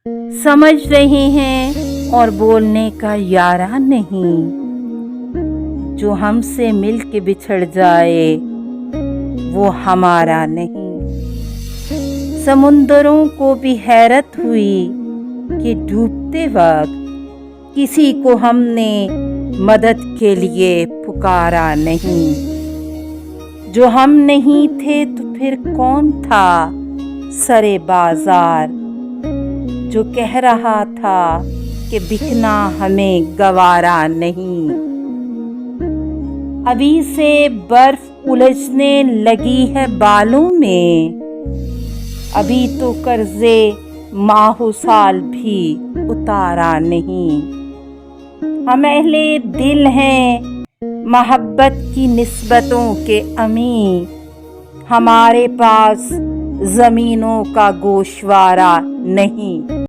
समझ रहे हैं और बोलने का यारा नहीं। जो हमसे मिल के बिछड़ जाए वो हमारा नहीं। समुंदरों को भी हैरत हुई कि डूबते वक्त किसी को हमने मदद के लिए पुकारा नहीं। जो हम नहीं थे तो फिर कौन था सरे बाजार, जो कह रहा था कि बिकना हमें गवारा नहीं। अभी से बर्फ उलझने लगी है बालों में, अभी तो कर्जे माहो साल भी उतारा नहीं। हम अहले दिल हैं मोहब्बत की निस्बतों के अमीर, हमारे पास ज़मीनों का गोशवारा नहीं।